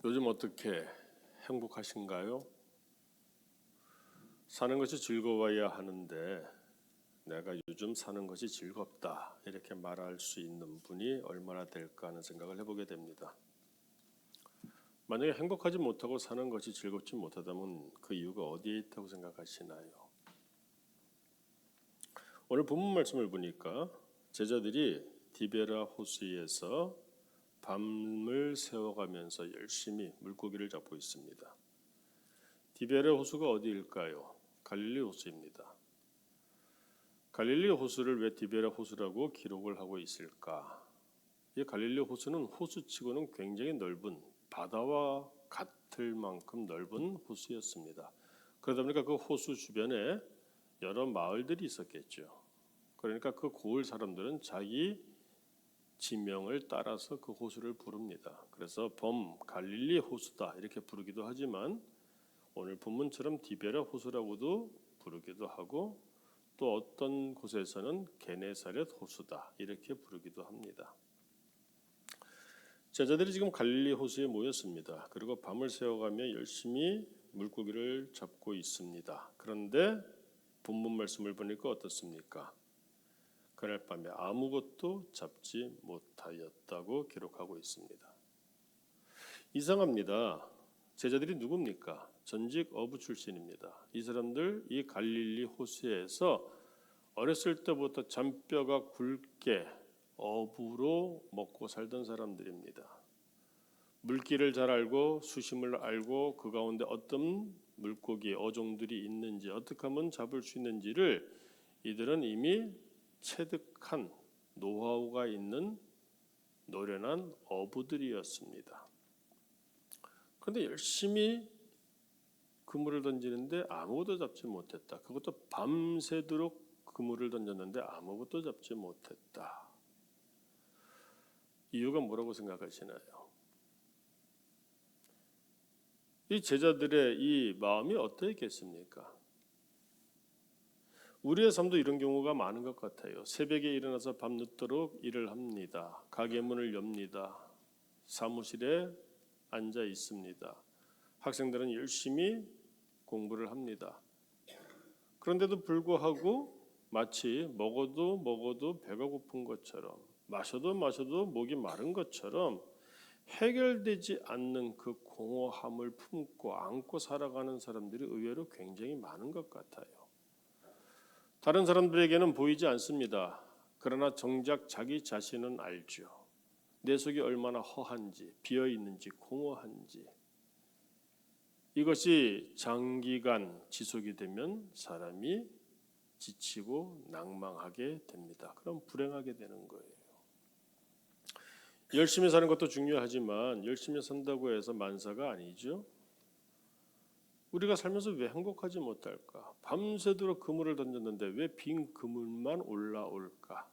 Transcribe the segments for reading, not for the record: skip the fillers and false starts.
요즘 어떻게 행복하신가요? 사는 것이 즐거워야 하는데 내가 요즘 사는 것이 즐겁다 이렇게 말할 수 있는 분이 얼마나 될까 하는 생각을 해보게 됩니다. 만약에 행복하지 못하고 사는 것이 즐겁지 못하다면 그 이유가 어디에 있다고 생각하시나요? 오늘 본문 말씀을 보니까 제자들이 디베라 호수에서 밤을 새워가면서 열심히 물고기를 잡고 있습니다. 디베라 호수가 어디일까요? 갈릴리 호수입니다. 갈릴리 호수를 왜 디베라 호수라고 기록을 하고 있을까? 이 갈릴리 호수는 호수치고는 굉장히 넓은 바다와 같을 만큼 넓은 호수였습니다. 그러다 보니까 그 호수 주변에 여러 마을들이 있었겠죠. 그러니까 그 고을 사람들은 자기 지명을 따라서 그 호수를 부릅니다. 그래서 범 갈릴리 호수다 이렇게 부르기도 하지만 오늘 본문처럼 디베라 호수라고도 부르기도 하고 또 어떤 곳에서는 게네사렛 호수다 이렇게 부르기도 합니다. 제자들이 지금 갈릴리 호수에 모였습니다. 그리고 밤을 새워가며 열심히 물고기를 잡고 있습니다. 그런데 본문 말씀을 보니까 어떻습니까? 그날 밤에 아무것도 잡지 못하였다고 기록하고 있습니다. 이상합니다. 제자들이 누굽니까? 전직 어부 출신입니다. 이 사람들 이 갈릴리 호수에서 어렸을 때부터 잔뼈가 굵게 어부로 먹고 살던 사람들입니다. 물길을 잘 알고 수심을 알고 그 가운데 어떤 물고기 어종들이 있는지 어떻게 하면 잡을 수 있는지를 이들은 이미 체득한 노하우가 있는 노련한 어부들이었습니다. 그런데 열심히 그물을 던지는데 아무것도 잡지 못했다. 그것도 밤새도록 그물을 던졌는데 아무것도 잡지 못했다. 이유가 뭐라고 생각하시나요? 이 제자들의 이 마음이 어떠했겠습니까? 우리의 삶도 이런 경우가 많은 것 같아요. 새벽에 일어나서 밤늦도록 일을 합니다. 가게 문을 엽니다. 사무실에 앉아 있습니다. 학생들은 열심히 공부를 합니다. 그런데도 불구하고 마치 먹어도 배가 고픈 것처럼 마셔도 목이 마른 것처럼 해결되지 않는 그 공허함을 품고 안고 살아가는 사람들이 의외로 굉장히 많은 것 같아요. 다른 사람들에게는 보이지 않습니다. 그러나 정작 자기 자신은 알죠. 내 속이 얼마나 허한지, 비어있는지, 공허한지. 이것이 장기간 지속이 되면 사람이 지치고 낭망하게 됩니다. 그럼 불행하게 되는 거예요. 열심히 사는 것도 중요하지만 열심히 산다고 해서 만사가 아니죠. 우리가 살면서 왜 행복하지 못할까? 밤새도록 그물을 던졌는데 왜 빈 그물만 올라올까?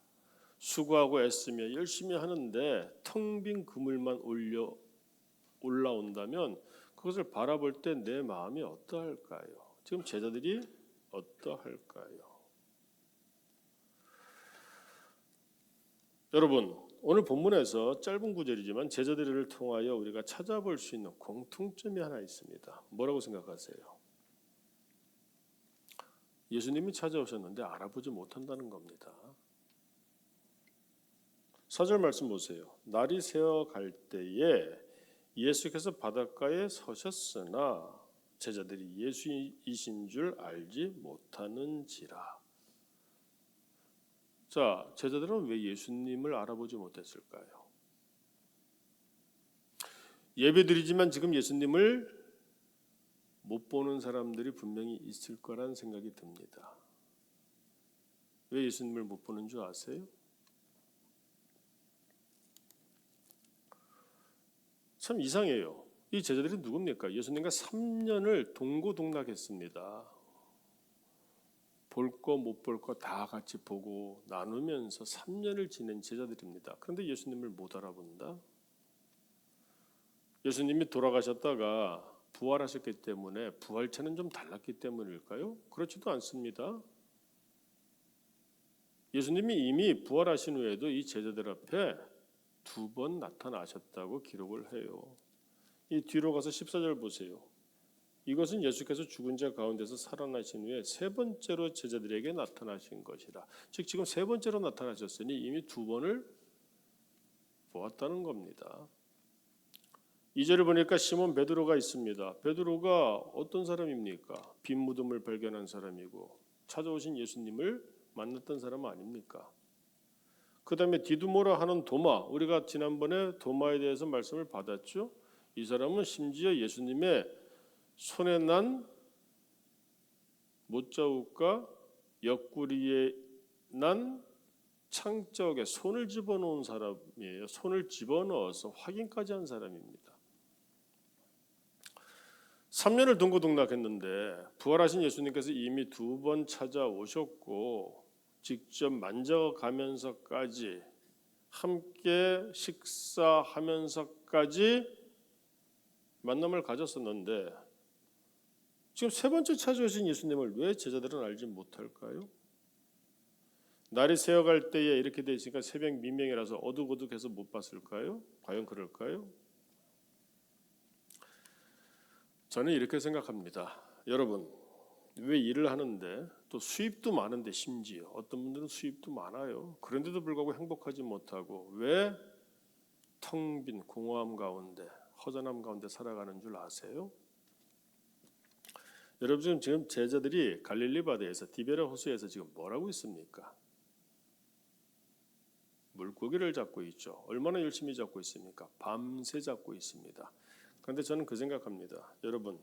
수고하고 애쓰며 열심히 하는데 텅 빈 그물만 올라온다면 그것을 바라볼 때 내 마음이 어떠할까요? 지금 제자들이 어떠할까요? 여러분, 오늘 본문에서 짧은 구절이지만 제자들을 통하여 우리가 찾아볼 수 있는 공통점이 하나 있습니다. 뭐라고 생각하세요? 예수님이 찾아오셨는데 알아보지 못한다는 겁니다. 4절 말씀 보세요. 날이 새어갈 때에 예수께서 바닷가에 서셨으나 제자들이 예수이신 줄 알지 못하는지라. 자, 제자들은 왜 예수님을 알아보지 못했을까요? 예배드리지만 지금 예수님을 못 보는 사람들이 분명히 있을 거란 생각이 듭니다. 왜 예수님을 못 보는 줄 아세요? 참 이상해요. 이 제자들이 누굽니까? 예수님과 3년을 동고동락했습니다. 볼 거 못 볼 거 다 같이 보고 나누면서 3년을 지낸 제자들입니다. 그런데 예수님을 못 알아본다? 예수님이 돌아가셨다가 부활하셨기 때문에 부활체는 좀 달랐기 때문일까요? 그렇지도 않습니다. 예수님이 이미 부활하신 후에도 이 제자들 앞에 2번 나타나셨다고 기록을 해요. 이 뒤로 가서 14절 보세요. 이것은 예수께서 죽은 자 가운데서 살아나신 후에 세 번째로 제자들에게 나타나신 것이라. 즉 지금 세 번째로 나타나셨으니 이미 두 번을 보았다는 겁니다. 2절을 보니까 시몬 베드로가 있습니다. 베드로가 어떤 사람입니까? 빈 무덤을 발견한 사람이고 찾아오신 예수님을 만났던 사람 아닙니까? 그 다음에 디두모라 하는 도마, 우리가 지난번에 도마에 대해서 말씀을 받았죠. 이 사람은 심지어 예수님의 손에 난 못자국과 옆구리에 난 창자국에 손을 집어넣은 사람이에요. 손을 집어넣어서 확인까지 한 사람입니다. 3년을 동고동락했는데 부활하신 예수님께서 이미 두 번 찾아오셨고 직접 만져가면서까지 함께 식사하면서까지 만남을 가졌었는데 지금 세 번째 찾아오신 예수님을 왜 제자들은 알지 못할까요? 날이 새어갈 때에 이렇게 돼 있으니까 새벽 미명이라서 어둑어둑해서 못 봤을까요? 과연 그럴까요? 저는 이렇게 생각합니다. 여러분, 왜 일을 하는데 또 수입도 많은데 심지어 어떤 분들은 수입도 많아요. 그런데도 불구하고 행복하지 못하고 왜 텅 빈 공허함 가운데 허전함 가운데 살아가는 줄 아세요? 여러분 지금 제자들이 갈릴리 바다에서 디베라 호수에서 지금 뭘 하고 있습니까? 물고기를 잡고 있죠. 얼마나 열심히 잡고 있습니까? 밤새 잡고 있습니다. 그런데 저는 그 생각합니다. 여러분,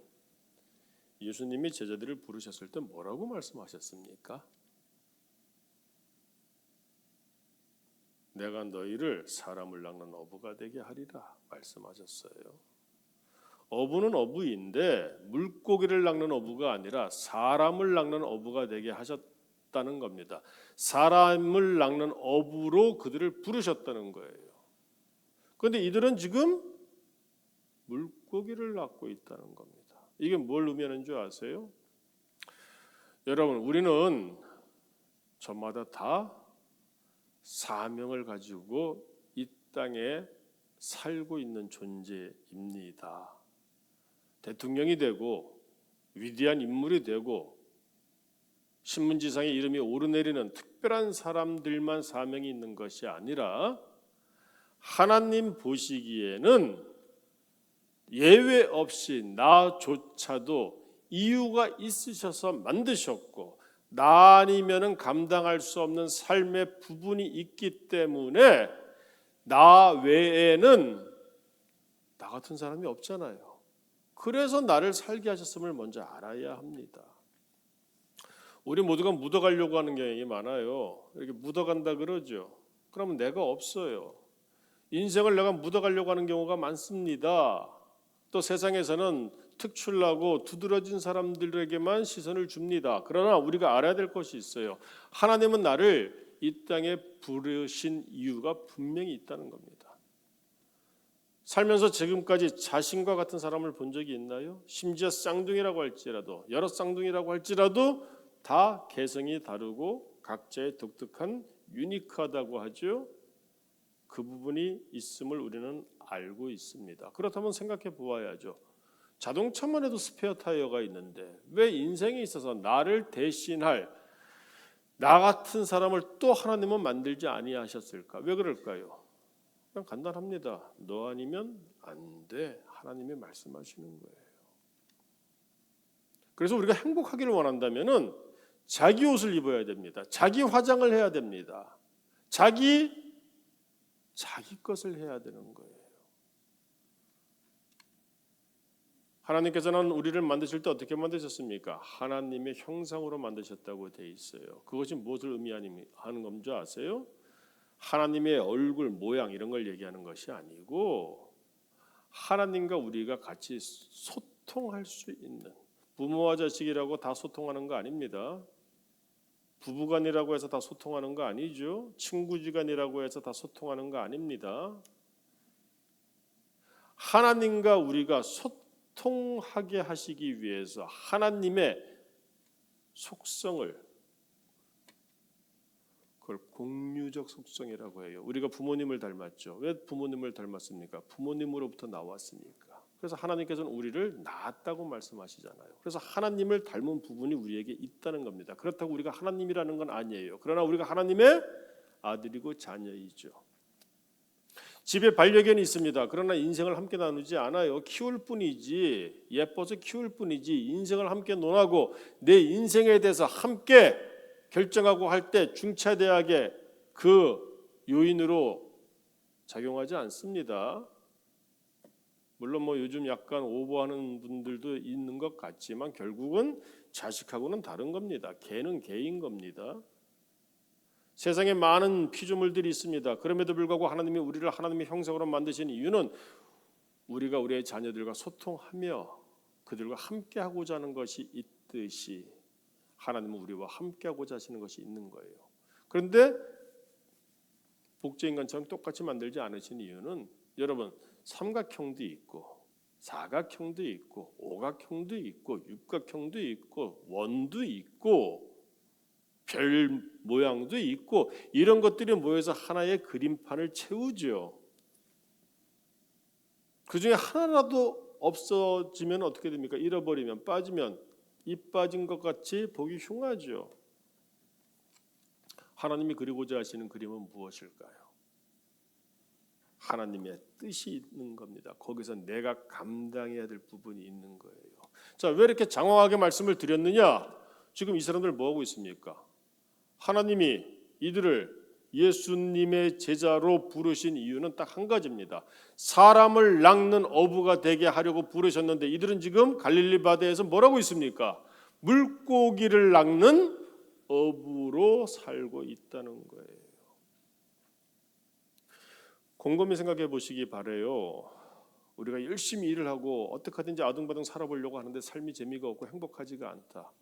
예수님이 제자들을 부르셨을 때 뭐라고 말씀하셨습니까? 내가 너희를 사람을 낚는 어부가 되게 하리라 말씀하셨어요. 어부는 어부인데 물고기를 낚는 어부가 아니라 사람을 낚는 어부가 되게 하셨다는 겁니다. 사람을 낚는 어부로 그들을 부르셨다는 거예요. 그런데 이들은 지금 물고기를 낚고 있다는 겁니다. 이게 뭘 의미하는 줄 아세요? 여러분, 우리는 저마다 다 사명을 가지고 이 땅에 살고 있는 존재입니다. 대통령이 되고 위대한 인물이 되고 신문지상에 이름이 오르내리는 특별한 사람들만 사명이 있는 것이 아니라 하나님 보시기에는 예외 없이 나조차도 이유가 있으셔서 만드셨고 나 아니면은 감당할 수 없는 삶의 부분이 있기 때문에 나 외에는 나 같은 사람이 없잖아요. 그래서 나를 살게 하셨음을 먼저 알아야 합니다. 우리 모두가 묻어가려고 하는 경향이 많아요. 이렇게 묻어간다 그러죠. 그러면 내가 없어요. 인생을 내가 묻어가려고 하는 경우가 많습니다. 또 세상에서는 특출나고 두드러진 사람들에게만 시선을 줍니다. 그러나 우리가 알아야 될 것이 있어요. 하나님은 나를 이 땅에 부르신 이유가 분명히 있다는 겁니다. 살면서 지금까지 자신과 같은 사람을 본 적이 있나요? 심지어 쌍둥이라고 할지라도 여러 쌍둥이라고 할지라도 다 개성이 다르고 각자의 독특한 유니크하다고 하죠. 그 부분이 있음을 우리는 알고 있습니다. 그렇다면 생각해 보아야죠. 자동차만 해도 스페어 타이어가 있는데 왜 인생에 있어서 나를 대신할 나 같은 사람을 또 하나님은 만들지 아니하셨을까? 왜 그럴까요? 그냥 간단합니다. 너 아니면 안 돼. 하나님이 말씀하시는 거예요. 그래서 우리가 행복하기를 원한다면은 자기 옷을 입어야 됩니다. 자기 화장을 해야 됩니다. 자기 것을 해야 되는 거예요. 하나님께서는 우리를 만드실 때 어떻게 만드셨습니까? 하나님의 형상으로 만드셨다고 돼 있어요. 그것이 무엇을 의미하는 건지 아세요? 하나님의 얼굴, 모양 이런 걸 얘기하는 것이 아니고 하나님과 우리가 같이 소통할 수 있는, 부모와 자식이라고 다 소통하는 거 아닙니다. 부부간이라고 해서 다 소통하는 거 아니죠. 친구지간이라고 해서 다 소통하는 거 아닙니다. 하나님과 우리가 소통하게 하시기 위해서 하나님의 속성을, 그걸 공유적 속성이라고 해요. 우리가 부모님을 닮았죠. 왜 부모님을 닮았습니까? 부모님으로부터 나왔으니까. 그래서 하나님께서는 우리를 낳았다고 말씀하시잖아요. 그래서 하나님을 닮은 부분이 우리에게 있다는 겁니다. 그렇다고 우리가 하나님이라는 건 아니에요. 그러나 우리가 하나님의 아들이고 자녀이죠. 집에 반려견이 있습니다. 그러나 인생을 함께 나누지 않아요. 키울 뿐이지, 예뻐서 키울 뿐이지 인생을 함께 논하고 내 인생에 대해서 함께 결정하고 할 때 중차대하게 그 요인으로 작용하지 않습니다. 물론 뭐 요즘 약간 오버하는 분들도 있는 것 같지만 결국은 자식하고는 다른 겁니다. 개는 개인 겁니다. 세상에 많은 피조물들이 있습니다. 그럼에도 불구하고 하나님이 우리를 하나님의 형상으로 만드신 이유는 우리가 우리의 자녀들과 소통하며 그들과 함께하고자 하는 것이 있듯이 하나님은 우리와 함께하고자 하시는 것이 있는 거예요. 그런데 복제인간처럼 똑같이 만들지 않으신 이유는 여러분 삼각형도 있고 사각형도 있고 오각형도 있고 육각형도 있고 원도 있고 별 모양도 있고 이런 것들이 모여서 하나의 그림판을 채우죠. 그중에 하나라도 없어지면 어떻게 됩니까? 잃어버리면 빠지면 이 빠진 것 같이 보기 흉하죠. 하나님이 그리고자 하시는 그림은 무엇일까요? 하나님의 뜻이 있는 겁니다. 거기서 내가 감당해야 될 부분이 있는 거예요. 자, 왜 이렇게 장황하게 말씀을 드렸느냐? 지금 이 사람들 뭐 하고 있습니까? 하나님이 이들을 예수님의 제자로 부르신 이유는 딱 한 가지입니다. 사람을 낚는 어부가 되게 하려고 부르셨는데 이들은 지금 갈릴리 바다에서 뭐라고 있습니까? 물고기를 낚는 어부로 살고 있다는 거예요. 곰곰이 생각해 보시기 바래요. 우리가 열심히 일을 하고 어떻게 하든지 아등바등 살아보려고 하는데 삶이 재미가 없고 행복하지가 않다.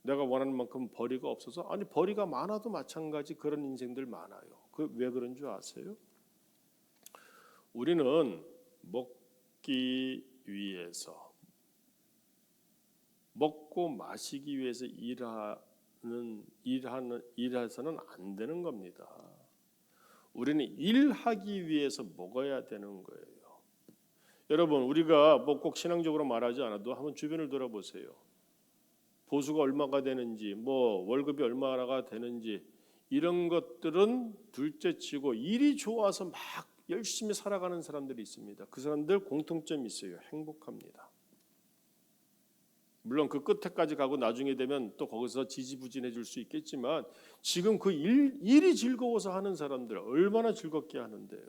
내가 원하는 만큼 벌이가 없어서 아니 벌이가 많아도 마찬가지 그런 인생들 많아요. 그 왜 그런 줄 아세요? 우리는 먹기 위해서 먹고 마시기 위해서 일해서는 안 되는 겁니다. 우리는 일하기 위해서 먹어야 되는 거예요. 여러분 우리가 뭐 꼭 신앙적으로 말하지 않아도 한번 주변을 돌아보세요. 보수가 얼마가 되는지 뭐 월급이 얼마가 되는지 이런 것들은 둘째치고 일이 좋아서 막 열심히 살아가는 사람들이 있습니다. 그 사람들 공통점이 있어요. 행복합니다. 물론 그 끝에까지 가고 나중에 되면 또 거기서 지지부진해질 수 있겠지만 지금 그 일이 즐거워서 하는 사람들 얼마나 즐겁게 하는데요.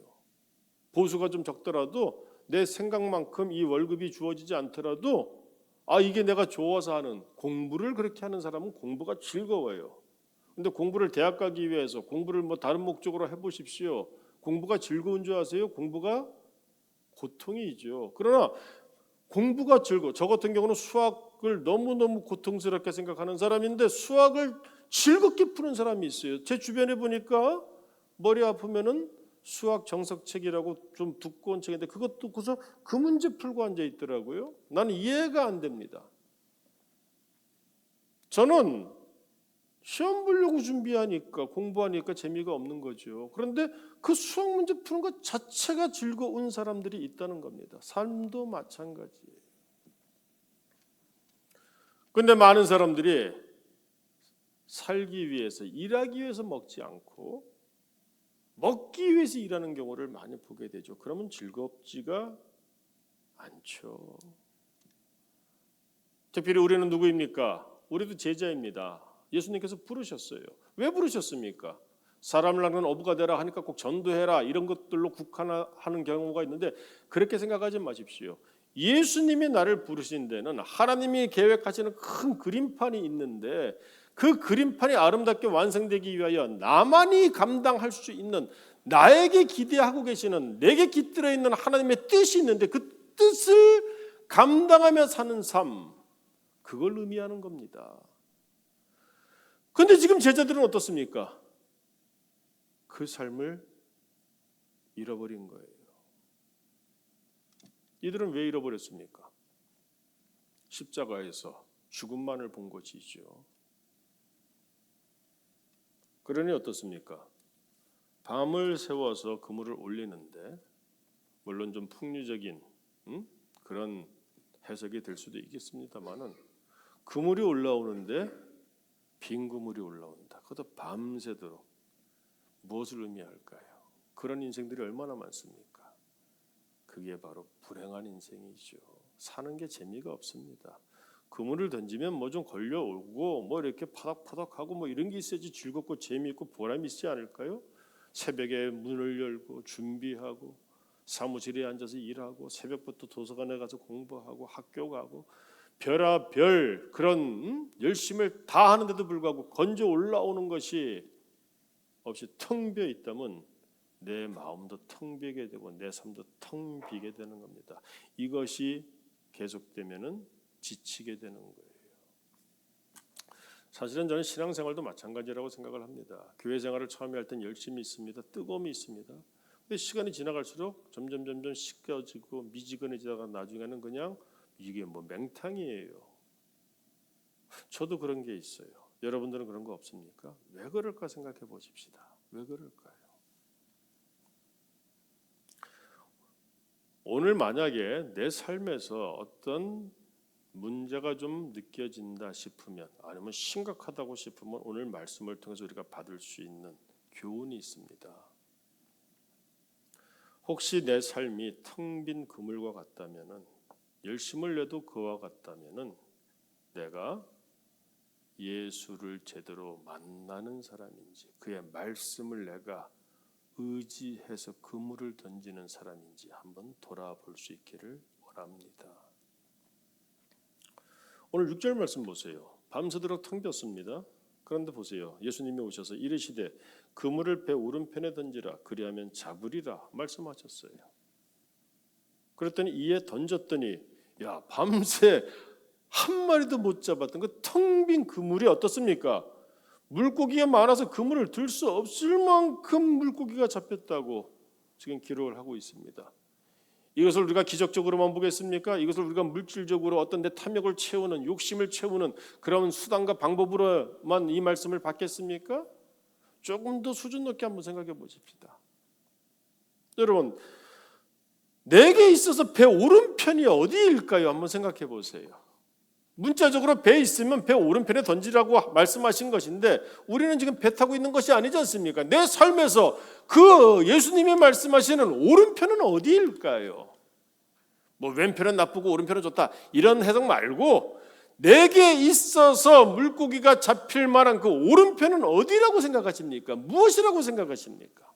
보수가 좀 적더라도 내 생각만큼 이 월급이 주어지지 않더라도 이게 내가 좋아서 하는 공부를 그렇게 하는 사람은 공부가 즐거워요. 근데 공부를 대학 가기 위해서 공부를 뭐 다른 목적으로 해보십시오. 공부가 즐거운 줄 아세요? 공부가 고통이죠. 그러나 공부가 즐거워. 저 같은 경우는 수학을 너무너무 고통스럽게 생각하는 사람인데 수학을 즐겁게 푸는 사람이 있어요. 제 주변에 보니까 머리 아프면은 수학 정석책이라고 좀 두꺼운 책인데 그것도 그래서 그 문제 풀고 앉아 있더라고요. 나는 이해가 안 됩니다. 저는 시험 보려고 준비하니까 공부하니까 재미가 없는 거죠. 그런데 그 수학 문제 푸는 것 자체가 즐거운 사람들이 있다는 겁니다. 삶도 마찬가지예요. 그런데 많은 사람들이 살기 위해서 일하기 위해서 먹지 않고 먹기 위해서 일하는 경우를 많이 보게 되죠. 그러면 즐겁지가 않죠. 특별히 우리는 누구입니까? 우리도 제자입니다. 예수님께서 부르셨어요. 왜 부르셨습니까? 사람을 낚는 어부가 되라 하니까 꼭 전도해라 이런 것들로 국한하는 경우가 있는데 그렇게 생각하지 마십시오. 예수님이 나를 부르신 데는 하나님이 계획하시는 큰 그림판이 있는데 그 그림판이 아름답게 완성되기 위하여 나만이 감당할 수 있는 나에게 기대하고 계시는 내게 깃들어 있는 하나님의 뜻이 있는데 그 뜻을 감당하며 사는 삶 그걸 의미하는 겁니다. 그런데 지금 제자들은 어떻습니까? 그 삶을 잃어버린 거예요. 이들은 왜 잃어버렸습니까? 십자가에서 죽음만을 본 것이죠. 그러니 어떻습니까? 밤을 새워서 그물을 올리는데 물론 좀 풍류적인 그런 해석이 될 수도 있겠습니다만은 그물이 올라오는데 빈 그물이 올라온다. 그것도 밤새도록 무엇을 의미할까요? 그런 인생들이 얼마나 많습니까? 그게 바로 불행한 인생이죠. 사는 게 재미가 없습니다. 그물을 던지면 뭐 좀 걸려오고 뭐 이렇게 파닥파닥하고 뭐 이런 게 있어야지 즐겁고 재미있고 보람이 있지 않을까요? 새벽에 문을 열고 준비하고 사무실에 앉아서 일하고 새벽부터 도서관에 가서 공부하고 학교 가고 별의별 그런 열심을 다 하는데도 불구하고 건져 올라오는 것이 없이 텅 비어 있다면 내 마음도 텅 비게 되고 내 삶도 텅 비게 되는 겁니다. 이것이 계속되면은 지치게 되는 거예요. 사실은 저는 신앙생활도 마찬가지라고 생각을 합니다. 교회 생활을 처음에 할 땐 열심히 있습니다. 뜨거움이 있습니다. 근데 시간이 지나갈수록 점점 식겨지고 미지근해지다가 나중에는 그냥 이게 뭐 맹탕이에요. 저도 그런 게 있어요. 여러분들은 그런 거 없습니까? 왜 그럴까 생각해 보십시다. 왜 그럴까요? 오늘 만약에 내 삶에서 어떤 문제가 좀 느껴진다 싶으면 아니면 심각하다고 싶으면 오늘 말씀을 통해서 우리가 받을 수 있는 교훈이 있습니다. 혹시 내 삶이 텅 빈 그물과 같다면은 열심을 내도 그와 같다면은 내가 예수를 제대로 만나는 사람인지 그의 말씀을 내가 의지해서 그물을 던지는 사람인지 한번 돌아볼 수 있기를 원합니다. 오늘 6절 말씀 보세요. 밤새도록 텅 빈었습니다. 그런데 보세요. 예수님이 오셔서 이르시되 그물을 배 오른편에 던지라 그리하면 잡으리라 말씀하셨어요. 그랬더니 이에 던졌더니 야 밤새 한 마리도 못 잡았던 그 텅 빈 그물이 어떻습니까? 물고기가 많아서 그물을 들 수 없을 만큼 물고기가 잡혔다고 지금 기록을 하고 있습니다. 이것을 우리가 기적적으로만 보겠습니까? 이것을 우리가 물질적으로 어떤 내 탐욕을 채우는 욕심을 채우는 그런 수단과 방법으로만 이 말씀을 받겠습니까? 조금 더 수준 높게 한번 생각해 보십시다. 여러분 내게 있어서 배 오른편이 어디일까요? 한번 생각해 보세요. 문자적으로 배에 있으면 배 오른편에 던지라고 말씀하신 것인데 우리는 지금 배 타고 있는 것이 아니지 않습니까? 내 삶에서 그 예수님이 말씀하시는 오른편은 어디일까요? 뭐 왼편은 나쁘고 오른편은 좋다 이런 해석 말고 내게 있어서 물고기가 잡힐 만한 그 오른편은 어디라고 생각하십니까? 무엇이라고 생각하십니까?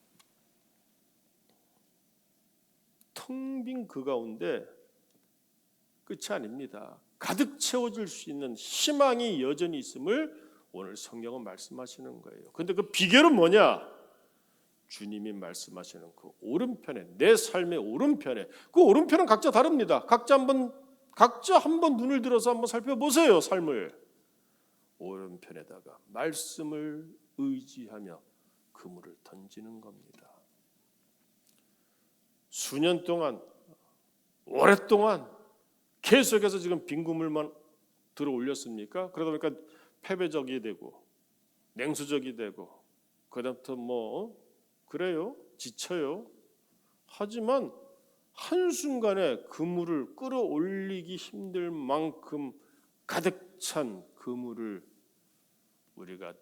텅 빈 그 가운데 끝이 아닙니다. 가득 채워질 수 있는 희망이 여전히 있음을 오늘 성경은 말씀하시는 거예요. 그런데 그 비결은 뭐냐? 주님이 말씀하시는 그 오른편에 내 삶의 오른편에 그 오른편은 각자 다릅니다. 각자 한번 눈을 들어서 한번 살펴보세요. 삶을 오른편에다가 말씀을 의지하며 그물을 던지는 겁니다. 수년 동안 오랫동안 계속해서 지금 빈 그물만 들어 올렸습니까? 그러다 보니까 패배적이 되고 냉수적이 되고 그다음부터 뭐 그래요 지쳐요. 하지만 한순간에 그물을 끌어올리기 힘들 만큼 가득 찬 그물을 우리가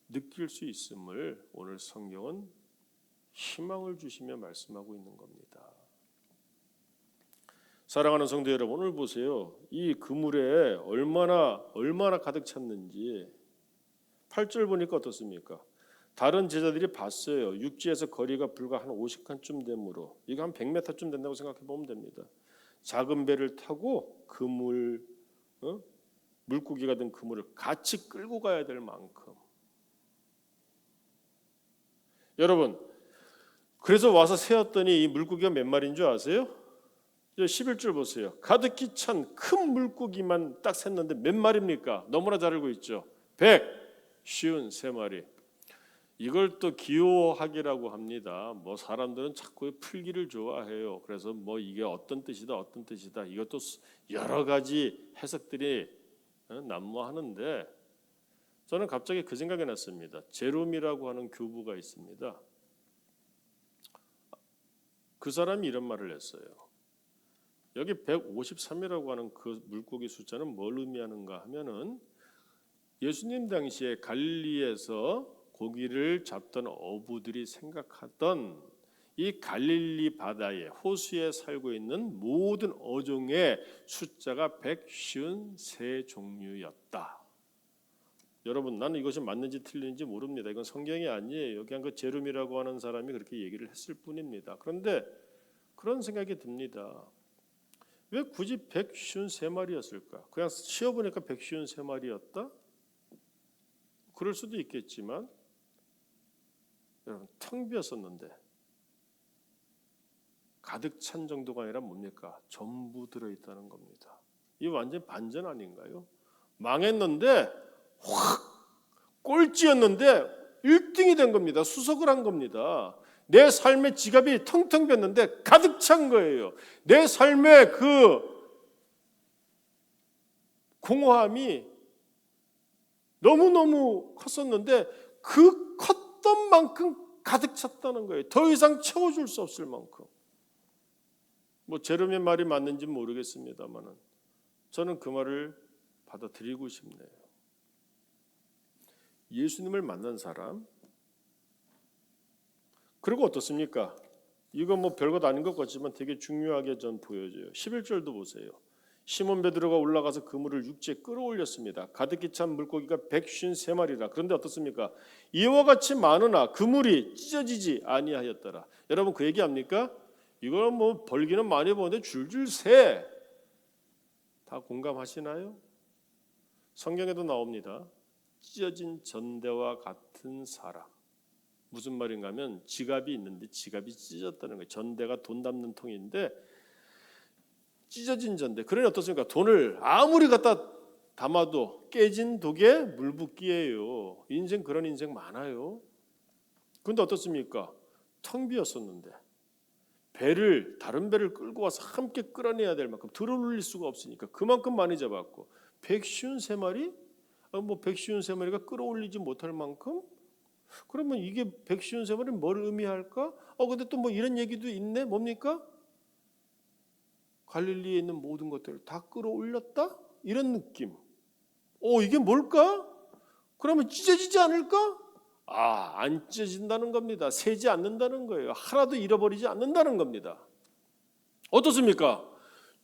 느낄 수 있음을 오늘 성경은 희망을 주시며 말씀하고 있는 겁니다. 사랑하는 성도 여러분, 오늘 보세요. 이 그물에 얼마나 가득 찼는지 8절 보니까 어떻습니까? 다른 제자들이 봤어요. 육지에서 거리가 불과 한 50칸쯤 되므로 이거 한 100m쯤 된다고 생각해 보면 됩니다. 작은 배를 타고 물고기가 된 그물을 같이 끌고 가야 될 만큼. 여러분, 그래서 와서 세었더니 이 물고기가 몇 마리인 줄 아세요? 11절 보세요. 가득히 찬 큰 물고기만 딱 샜는데 몇 마리입니까? 너무나 잘 알고 있죠. 153마리. 이걸 또 기호학이라고 합니다. 뭐 사람들은 자꾸 풀기를 좋아해요. 그래서 뭐 이게 어떤 뜻이다. 이것도 여러 가지 해석들이 난무하는데 저는 갑자기 그 생각이 났습니다. 제롬이라고 하는 교부가 있습니다. 그 사람이 이런 말을 했어요. 여기 153이라고 하는 그 물고기 숫자는 뭘 의미하는가 하면은 예수님 당시에 갈릴리에서 고기를 잡던 어부들이 생각하던 이 갈릴리 바다에 호수에 살고 있는 모든 어종의 숫자가 153종류였다. 여러분, 나는 이것이 맞는지 틀린지 모릅니다. 이건 성경이 아니에요. 그냥 그 제룸이라고 하는 사람이 그렇게 얘기를 했을 뿐입니다. 그런데 그런 생각이 듭니다. 왜 굳이 153마리였을까? 그냥 쉬어보니까 153마리였다? 그럴 수도 있겠지만 여러분, 텅 비었었는데 가득 찬 정도가 아니라 뭡니까? 전부 들어있다는 겁니다. 이 완전 반전 아닌가요? 망했는데 확 꼴찌였는데 1등이 된 겁니다. 수석을 한 겁니다. 내 삶의 지갑이 텅텅 비었는데 가득 찬 거예요. 내 삶의 그 공허함이 너무너무 컸었는데 그 컸던 만큼 가득 찼다는 거예요. 더 이상 채워줄 수 없을 만큼. 뭐 제롬의 말이 맞는지 모르겠습니다만은 저는 그 말을 받아들이고 싶네요. 예수님을 만난 사람, 그리고 어떻습니까? 이거 뭐 별것 아닌 것 같지만 되게 중요하게 전 보여져요. 11절도 보세요. 시몬 베드로가 올라가서 그물을 육지에 끌어올렸습니다. 가득히 찬 물고기가 153마리라. 그런데 어떻습니까? 이와 같이 많으나 그물이 찢어지지 아니하였더라. 여러분, 그 얘기합니까? 이거는 뭐 벌기는 많이 보는데 줄줄 새. 다 공감하시나요? 성경에도 나옵니다. 찢어진 전대와 같은 사람. 무슨 말인가 하면 지갑이 있는데 지갑이 찢어졌다는 거예요. 전대가 돈 담는 통인데 찢어진 전대. 그러니 어떻습니까? 돈을 아무리 갖다 담아도 깨진 독에 물붓기예요. 인생 그런 인생 많아요. 그런데 어떻습니까? 텅 비었었는데 다른 배를 끌고 와서 함께 끌어내야 될 만큼 들어올릴 수가 없으니까 그만큼 많이 잡았고 153마리? 뭐 153마리가 끌어올리지 못할 만큼? 그러면 이게 153마리는 뭘 의미할까? 근데 또 뭐 이런 얘기도 있네. 뭡니까? 갈릴리에 있는 모든 것들을 다 끌어올렸다? 이런 느낌. 이게 뭘까? 그러면 찢어지지 않을까? 안 찢어진다는 겁니다. 새지 않는다는 거예요. 하나도 잃어버리지 않는다는 겁니다. 어떻습니까?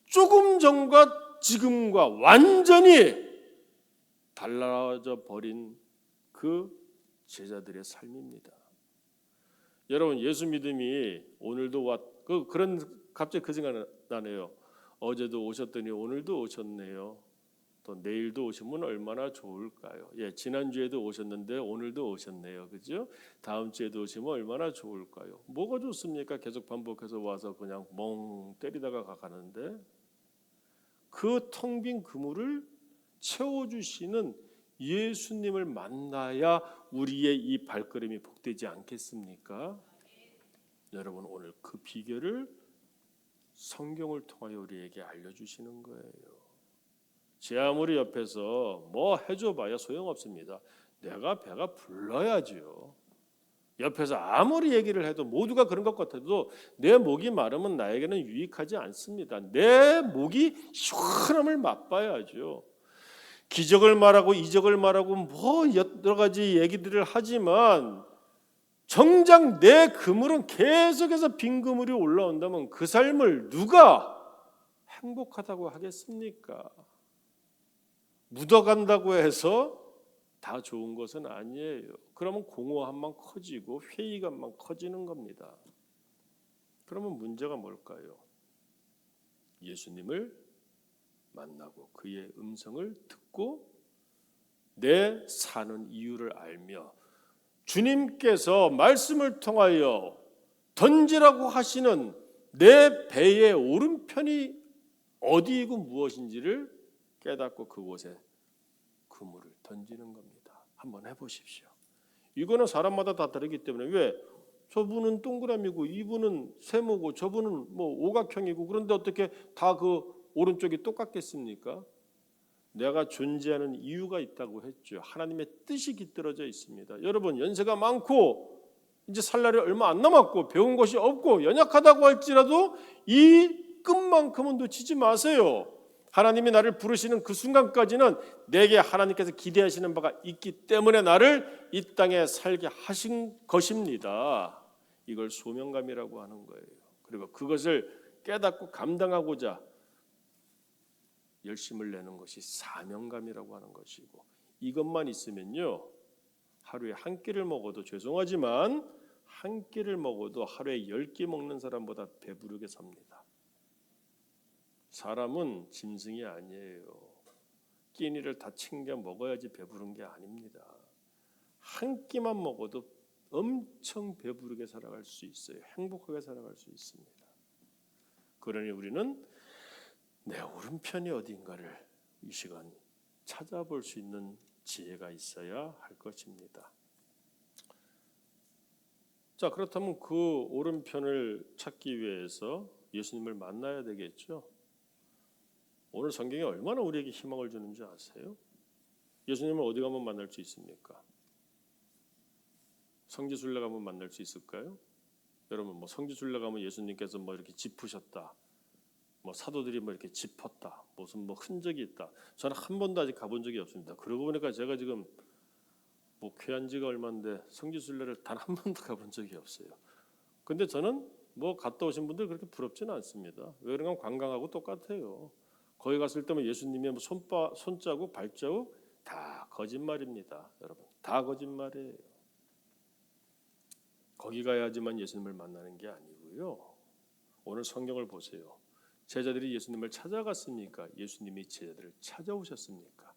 조금 전과 지금과 완전히 달라져 버린 그 제자들의 삶입니다. 여러분, 예수 믿음이 오늘도 그런 갑자기 그 생각 나네요. 어제도 오셨더니 오늘도 오셨네요. 또 내일도 오시면 얼마나 좋을까요? 지난주에도 오셨는데 오늘도 오셨네요. 그죠? 다음 주에도 오시면 얼마나 좋을까요? 뭐가 좋습니까? 계속 반복해서 와서 그냥 멍 때리다가 가는데 그 텅 빈 그물을 채워주시는 예수님을 만나야 우리의 이 발걸음이 복되지 않겠습니까? 여러분, 오늘 그 비결을 성경을 통하여 우리에게 알려주시는 거예요. 제 아무리 옆에서 뭐 해줘봐야 소용없습니다. 내가 배가 불러야지요. 옆에서 아무리 얘기를 해도 모두가 그런 것 같아도 내 목이 마르면 나에게는 유익하지 않습니다. 내 목이 시원함을 맛봐야죠. 기적을 말하고 이적을 말하고 뭐 여러 가지 얘기들을 하지만 정작 내 그물은 계속해서 빈 그물이 올라온다면 그 삶을 누가 행복하다고 하겠습니까? 묻어간다고 해서 다 좋은 것은 아니에요. 그러면 공허함만 커지고 회의감만 커지는 겁니다. 그러면 문제가 뭘까요? 예수님을 만나고 그의 음성을 듣고 내 사는 이유를 알며 주님께서 말씀을 통하여 던지라고 하시는 내 배의 오른편이 어디이고 무엇인지를 깨닫고 그곳에 그물을 던지는 겁니다. 한번 해보십시오. 이거는 사람마다 다 다르기 때문에 왜 저분은 동그라미고 이분은 세모고 저분은 뭐 오각형이고 그런데 어떻게 다 그 오른쪽이 똑같겠습니까? 내가 존재하는 이유가 있다고 했죠. 하나님의 뜻이 깃들어져 있습니다. 여러분, 연세가 많고 이제 살 날이 얼마 안 남았고 배운 것이 없고 연약하다고 할지라도 이 끝만큼은 놓치지 마세요. 하나님이 나를 부르시는 그 순간까지는 내게 하나님께서 기대하시는 바가 있기 때문에 나를 이 땅에 살게 하신 것입니다. 이걸 소명감이라고 하는 거예요. 그리고 그것을 깨닫고 감당하고자 열심을 내는 것이 사명감이라고 하는 것이고, 이것만 있으면요, 하루에 한 끼를 먹어도, 죄송하지만 한 끼를 먹어도 하루에 10끼 먹는 사람보다 배부르게 삽니다. 사람은 짐승이 아니에요. 끼니를 다 챙겨 먹어야지 배부른 게 아닙니다. 한 끼만 먹어도 엄청 배부르게 살아갈 수 있어요. 행복하게 살아갈 수 있습니다. 그러니 우리는 내 오른편이 어딘가를 이 시간 찾아볼 수 있는 지혜가 있어야 할 것입니다. 자, 그렇다면 그 오른편을 찾기 위해서 예수님을 만나야 되겠죠. 오늘 성경이 얼마나 우리에게 희망을 주는지 아세요? 예수님을 어디 가면 만날 수 있습니까? 성지순례 가면 만날 수 있을까요? 여러분, 뭐 성지순례 가면 예수님께서 뭐 이렇게 짚으셨다, 뭐 사도들이 뭐 이렇게 짚었다, 무슨 뭐 흔적이 있다. 저는 한 번도 아직 가본 적이 없습니다. 그러고 보니까 제가 지금 목회한 지가 얼마인데 성지순례를 단 한 번도 가본 적이 없어요. 근데 저는 뭐 갔다 오신 분들 그렇게 부럽지는 않습니다. 왜 그런가, 관광하고 똑같아요. 거기 갔을 때면 예수님의 손자국, 발자국 다 거짓말입니다. 여러분, 다 거짓말이에요. 거기 가야지만 예수님을 만나는 게 아니고요. 오늘 성경을 보세요. 제자들이 예수님을 찾아갔습니까? 예수님이 제자들을 찾아오셨습니까?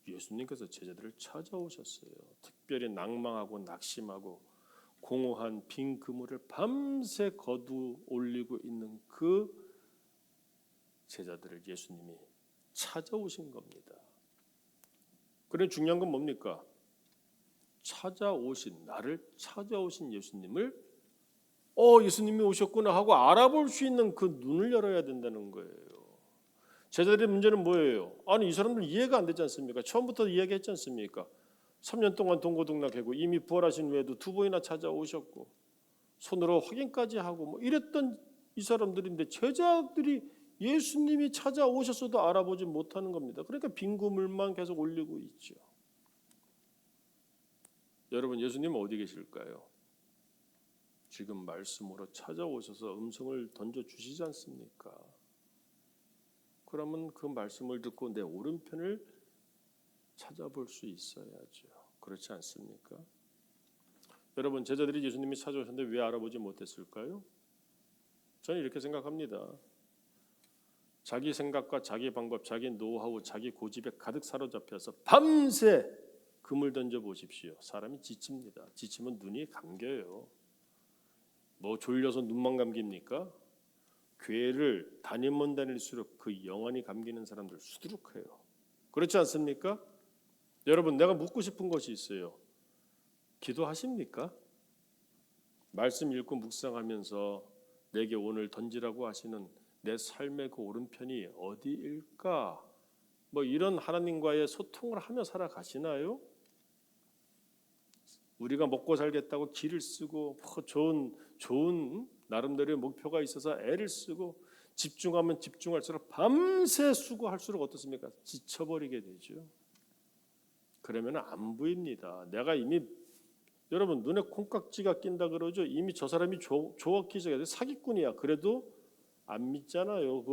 예수님께서 제자들을 찾아오셨어요. 특별히 낭망하고 낙심하고 공허한 빈 그물을 밤새 거두 올리고 있는 그 제자들을 예수님이 찾아오신 겁니다. 그런 중요한 건 뭡니까? 나를 찾아오신 예수님을 예수님이 오셨구나 하고 알아볼 수 있는 그 눈을 열어야 된다는 거예요. 제자들의 문제는 뭐예요? 아니, 이 사람들 이해가 안 되지 않습니까? 처음부터 이야기했지 않습니까? 3년 동안 동고동락하고 이미 부활하신 후에도 2번이나 찾아오셨고 손으로 확인까지 하고 뭐 이랬던 이 사람들인데, 제자들이 예수님이 찾아오셨어도 알아보지 못하는 겁니다. 그러니까 빈 그물만 계속 올리고 있죠. 여러분, 예수님은 어디 계실까요? 지금 말씀으로 찾아오셔서 음성을 던져주시지 않습니까? 그러면 그 말씀을 듣고 내 오른편을 찾아볼 수 있어야죠. 그렇지 않습니까? 여러분, 제자들이 예수님이 찾아오셨는데 왜 알아보지 못했을까요? 저는 이렇게 생각합니다. 자기 생각과 자기 방법, 자기 노하우, 자기 고집에 가득 사로잡혀서 밤새 그물 던져 보십시오. 사람이 지칩니다. 지치면 눈이 감겨요. 뭐 졸려서 눈만 감깁니까? 교회를 다니면 다닐수록 그 영안이 감기는 사람들 수두룩해요. 그렇지 않습니까? 여러분, 내가 묻고 싶은 것이 있어요. 기도하십니까? 말씀 읽고 묵상하면서 내게 오늘 던지라고 하시는 내 삶의 그 오른편이 어디일까? 뭐 이런 하나님과의 소통을 하며 살아가시나요? 우리가 먹고 살겠다고 길을 쓰고 좋은 나름대로의 목표가 있어서 애를 쓰고 집중하면 집중할수록 밤새 수고할수록 어떻습니까? 지쳐버리게 되죠. 그러면 안 보입니다. 내가 이미, 여러분, 눈에 콩깍지가 낀다 그러죠. 이미 저 사람이 좋았기 시작해서 사기꾼이야. 그래도 안 믿잖아요.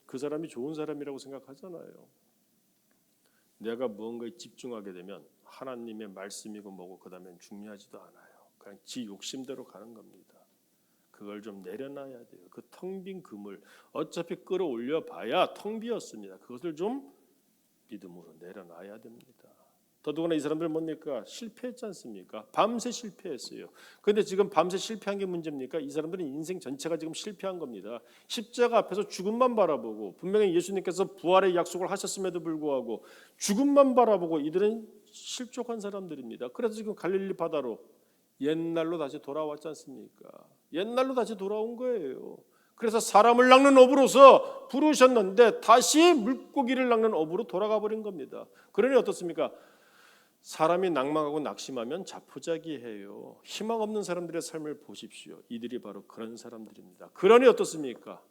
그 사람이 좋은 사람이라고 생각하잖아요. 내가 무언가에 집중하게 되면 하나님의 말씀이고 뭐고 그 다음엔 중요하지도 않아요. 그냥 지 욕심대로 가는 겁니다. 그걸 좀 내려놔야 돼요. 그 텅 빈 그물, 어차피 끌어올려 봐야 텅 비었습니다. 그것을 좀 믿음으로 내려놔야 됩니다. 더더구나 이 사람들 뭡니까? 실패했지 않습니까? 밤새 실패했어요. 그런데 지금 밤새 실패한 게 문제입니까? 이 사람들은 인생 전체가 지금 실패한 겁니다. 십자가 앞에서 죽음만 바라보고, 분명히 예수님께서 부활의 약속을 하셨음에도 불구하고 죽음만 바라보고 이들은 실족한 사람들입니다. 그래서 지금 갈릴리 바다로 옛날로 다시 돌아왔지 않습니까? 옛날로 다시 돌아온 거예요. 그래서 사람을 낚는 어부로서 부르셨는데 다시 물고기를 낚는 어부로 돌아가 버린 겁니다. 그러니 어떻습니까? 사람이 낭망하고 낙심하면 자포자기해요. 희망 없는 사람들의 삶을 보십시오. 이들이 바로 그런 사람들입니다. 그러니 어떻습니까?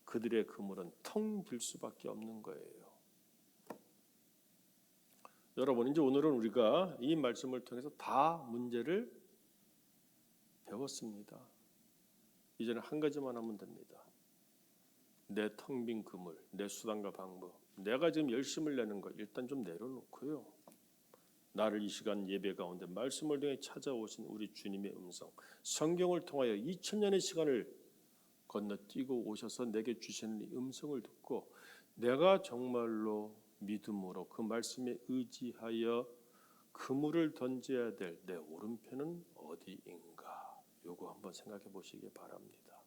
그들의 그물은 텅 빌 수밖에 없는 거예요. 여러분, 이제 오늘은 우리가 이 말씀을 통해서 다 문제를 배웠습니다. 이제는 한 가지만 하면 됩니다. 내 텅 빈 그물, 내 수단과 방법, 내가 지금 열심을 내는 거 일단 좀 내려놓고요. 나를 이 시간 예배 가운데 말씀을 통해 찾아오신 우리 주님의 음성, 성경을 통하여 2000년의 시간을 건너뛰고 오셔서 내게 주시는 이 음성을 듣고 내가 정말로 믿음으로 그 말씀에 의지하여 그물을 던져야 될 내 오른편은 어디인가? 요거 한번 생각해 보시기 바랍니다.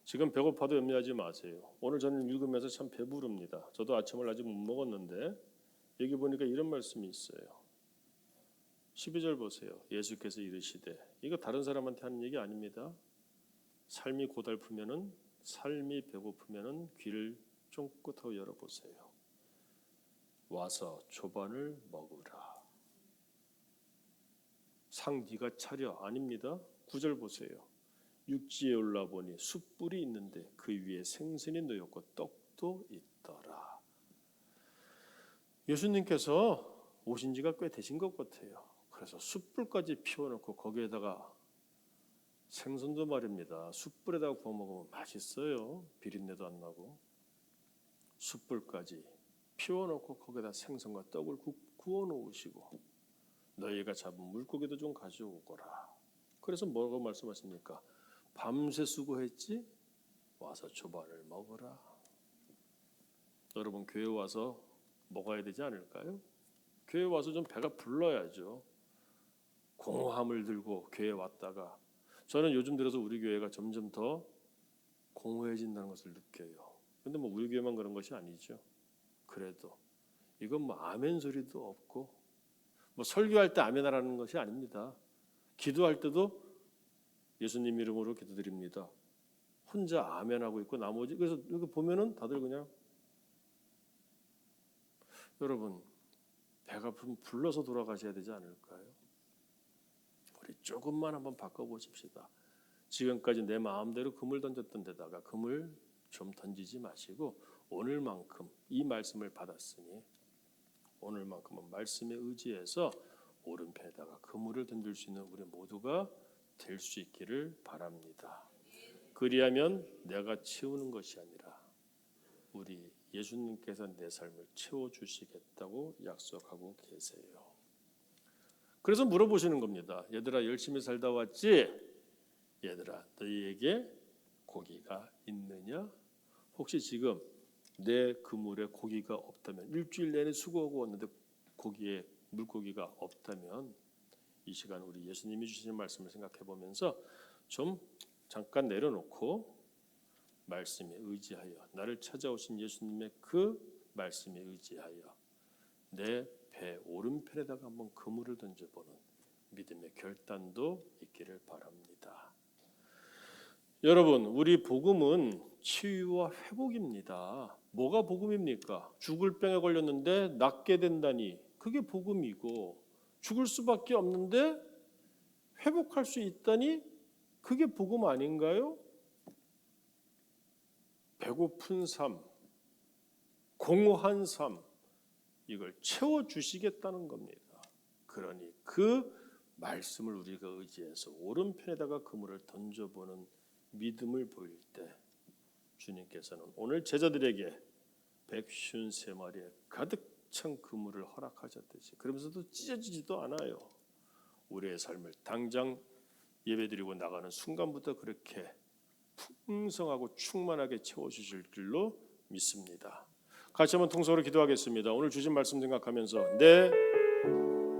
지금 배고파도 염려하지 마세요. 오늘 저는 읽으면서 참 배부릅니다. 저도 아침을 아직 못 먹었는데 여기 보니까 이런 말씀이 있어요. 12절 보세요. 예수께서 이르시되, 이거 다른 사람한테 하는 얘기 아닙니다. 삶이 고달프면은, 삶이 배고프면은 귀를 쫑긋 하고 열어보세요. 와서 조반을 먹으라. 상 네가 차려. 아닙니다. 9절 보세요. 육지에 올라보니 숯불이 있는데 그 위에 생선이 놓였고 떡도 있더라. 예수님께서 오신 지가 꽤 되신 것 같아요. 그래서 숯불까지 피워놓고 거기에다가 생선도 말입니다. 숯불에다가 구워 먹으면 맛있어요. 비린내도 안 나고. 숯불까지 피워놓고 거기에다 생선과 떡을 구워 놓으시고 너희가 잡은 물고기도 좀 가져오거라. 그래서 뭐라고 말씀하십니까? 밤새 수고했지? 와서 조반을 먹어라. 여러분, 교회 와서 먹어야 되지 않을까요? 교회 와서 좀 배가 불러야죠. 공허함을 들고 교회 왔다가 저는 요즘 들어서 우리 교회가 점점 더 공허해진다는 것을 느껴요. 근데 뭐 우리 교회만 그런 것이 아니죠. 그래도 이건 뭐 아멘 소리도 없고 뭐 설교할 때 아멘하라는 것이 아닙니다. 기도할 때도 예수님 이름으로 기도드립니다. 혼자 아멘하고 있고 나머지 그래서 이거 보면은 다들 그냥 여러분 배가 불러서 돌아가셔야 되지 않을까요? 우리 조금만 한번 바꿔보십시다. 지금까지 내 마음대로 금을 던졌던 데다가 금을 좀 던지지 마시고 오늘만큼 이 말씀을 받았으니 오늘만큼은 말씀에 의지해서 오른편에다가 그물을 던질 수 있는 우리 모두가 될 수 있기를 바랍니다. 그리하면 내가 채우는 것이 아니라 우리 예수님께서 내 삶을 채워주시겠다고 약속하고 계세요. 그래서 물어보시는 겁니다. 얘들아 열심히 살다 왔지? 얘들아 너희에게 고기가 있느냐? 혹시 지금 내 그물에 고기가 없다면 일주일 내내 수고하고 왔는데 고기에 물고기가 없다면 이 시간 우리 예수님이 주시는 말씀을 생각해 보면서 좀 잠깐 내려놓고 말씀에 의지하여 나를 찾아오신 예수님의 그 말씀에 의지하여 내 배 오른편에다가 한번 그물을 던져보는 믿음의 결단도 있기를 바랍니다. 여러분, 우리 복음은 치유와 회복입니다. 뭐가 복음입니까? 죽을 병에 걸렸는데 낫게 된다니 그게 복음이고 죽을 수밖에 없는데 회복할 수 있다니 그게 복음 아닌가요? 배고픈 삶, 공허한 삶 이걸 채워주시겠다는 겁니다. 그러니 그 말씀을 우리가 의지해서 오른편에다가 그물을 던져보는 믿음을 보일 때 주님께서는 오늘 제자들에게 153마리에 가득 찬 그물을 허락하셨듯이 그러면서도 찢어지지도 않아요. 우리의 삶을 당장 예배드리고 나가는 순간부터 그렇게 풍성하고 충만하게 채워주실 줄로 믿습니다. 같이 한번 통성으로 기도하겠습니다. 오늘 주신 말씀 생각하면서 내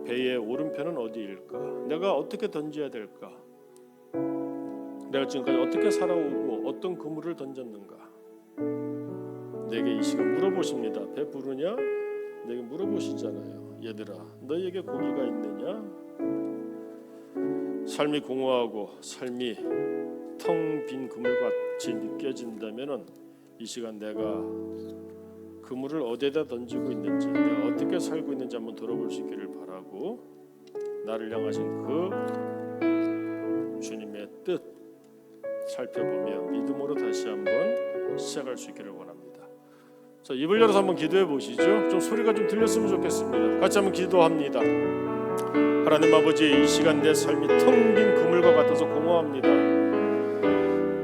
배의 오른편은 어디일까? 내가 어떻게 던져야 될까? 내가 지금까지 어떻게 살아오고 어떤 그물을 던졌는가? 내게 이 시간 물어보십니다. 배 부르냐? 내게 물어보시잖아요. 얘들아 너희에게 고기가 있느냐? 삶이 공허하고 삶이 텅 빈 그물같이 느껴진다면은 이 시간 내가 그물을 어디에다 던지고 있는지, 내가 어떻게 살고 있는지 한번 돌아볼 수 있기를 바라고, 나를 향하신 그 주님의 뜻 살펴보며 믿음으로 다시 한번 시작할 수 있기를 원합니다. 자, 입을 열어서 한번 기도해 보시죠. 좀 소리가 좀 들렸으면 좋겠습니다. 같이 한번 기도합니다. 하나님 아버지, 이 시간 내 삶이 텅 빈 그물과 같아서 공허합니다.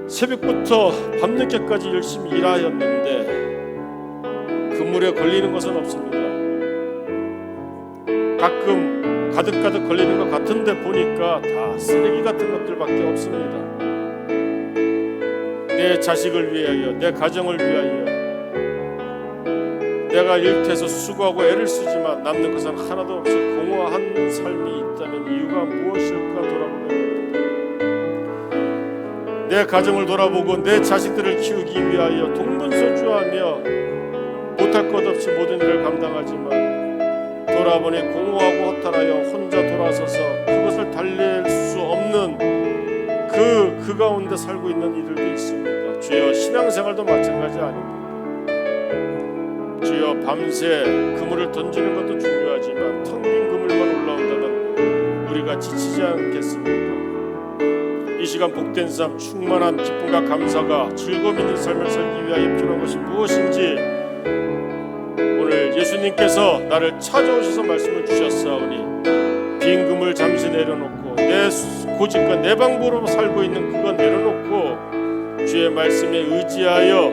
새벽부터 밤늦게까지 열심히 일하였는데 그물에 걸리는 것은 없습니다. 가끔 가득가득 걸리는 것 같은데 보니까 다 쓰레기 같은 것들밖에 없습니다. 내 자식을 위하여, 내 가정을 위하여 내가 일터에서 수고하고 애를 쓰지만 남는 것은 하나도 없이 공허한 삶이 있다면 이유가 무엇일까 돌아보게 됩니다. 내 가정을 돌아보고 내 자식들을 키우기 위하여 동분서주하며 못할 것 없이 모든 일을 감당하지만 돌아보니 공허하고 허탈하여 혼자 돌아서서 그것을 달랠 수 없는 그 가운데 살고 있는 이들도 있습니다. 주여, 신앙생활도 마찬가지 아닙니까? 주여, 밤새 그물을 던지는 것도 중요하지만 텅 빈 그물만 올라온다면 우리가 지치지 않겠습니까? 이 시간 복된 삶, 충만한 기쁨과 감사가 즐거움 있는 삶을 살기 위하여 필요한 것이 무엇인지 오늘 예수님께서 나를 찾아오셔서 말씀을 주셨사오니 빈 그물 잠시 내려놓고 내 고집과 내 방법으로 살고 있는 그거 내려놓고 주의 말씀에 의지하여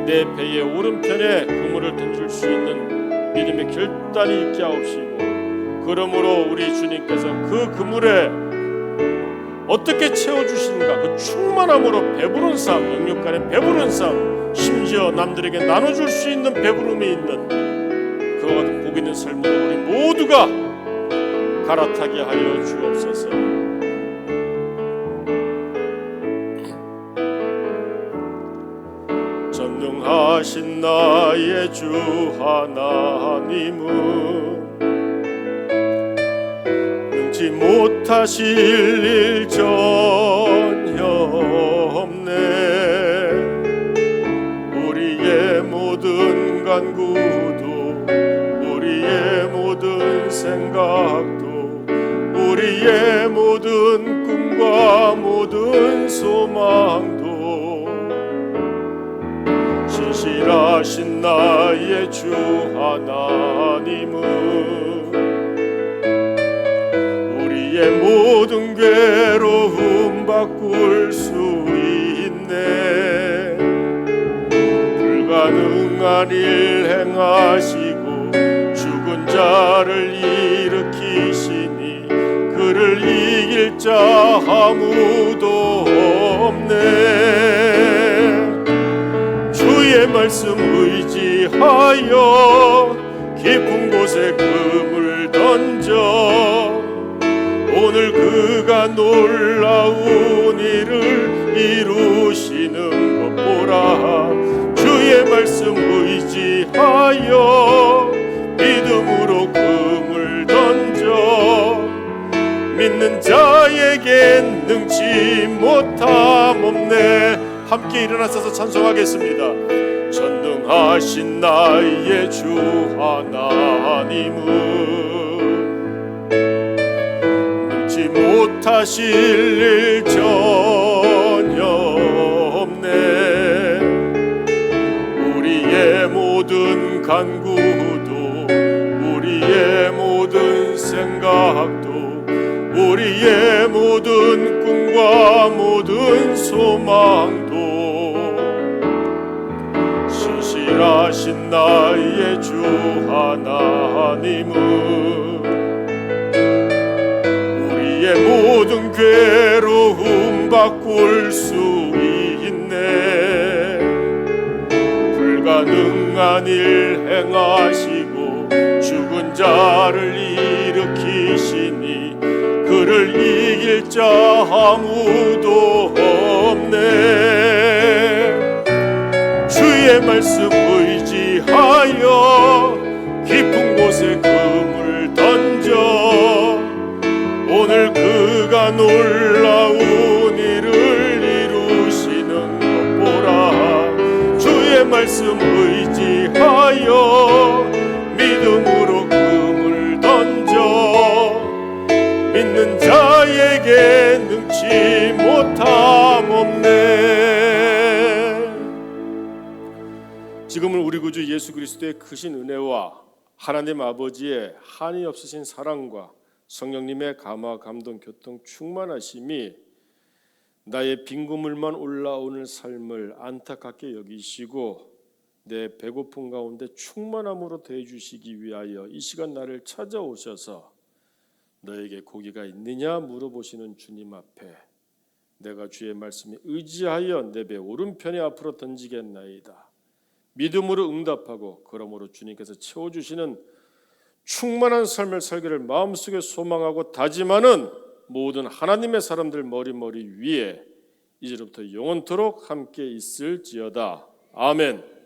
내 배의 오른편에 그물을 던질 수 있는 믿음의 결단이 있게 하옵시고, 그러므로 우리 주님께서 그 그물에 어떻게 채워주시는가, 그 충만함으로 배부른 삶, 영육 간의 배부른 삶, 심지어 남들에게 나눠줄 수 있는 배부름이 있는 그와 같은 복 있는 삶으로 우리 모두가 갈아타게 하여 주옵소서. 전능하신 나의 주 하나님은 능치 못하실 일 전혀 없네. 우리의 모든 간구도, 우리의 모든 생각도, 우리의 모든 꿈과 모든 소망도 신실하신 나의 주 하나님은 우리의 모든 괴로움 바꿀 수 있네. 불가능한 일 행하시고 죽은 자를 일으키시니 그를 이길 자 아무도 없네. 주의 말씀 의지하여 깊은 곳에 그물 던져 오늘 그가 놀라운 일을 이루시는 것 보라. 주의 말씀 의지하여 믿음으로 그물 던져 믿는 자에겐 능치 못함 없네. 함께 일어나셔서 찬송하겠습니다. 전능하신 나의 주 하나님은 능치 못하실 일 전혀 없네. 우리의 모든 간구도, 우리의 모든 생각도, 우리의 모든 꿈과 모든 소망도 신실하신 나의 주 하나님은 우리의 모든 괴로움 바꿀 수 있네. 불가능한 일 행하시고 죽은 자를 일으키시니 그를 이길 자 아무도 없네. 주의 말씀 의지하여 깊은 곳에 그물 던져 오늘 그가 놀라운 일을 이루시는 것 보라. 주의 말씀 의지하여 믿음으로 금을 던져 믿는 자에게 능치 못함 없네. 지금은 우리 구주 예수 그리스도의 크신 은혜와 하나님 아버지의 한이 없으신 사랑과 성령님의 감화 감동 교통 충만하심이 나의 빈 그물만 올라오는 삶을 안타깝게 여기시고 내 배고픔 가운데 충만함으로 대해주시기 위하여 이 시간 나를 찾아오셔서 너에게 고기가 있느냐 물어보시는 주님 앞에 내가 주의 말씀에 의지하여 내 배 오른편에 앞으로 던지겠나이다. 믿음으로 응답하고 그러므로 주님께서 채워주시는 충만한 삶을 살기를 마음속에 소망하고 다짐하는 모든 하나님의 사람들 머리 위에 이제부터 영원토록 함께 있을지어다. 아멘.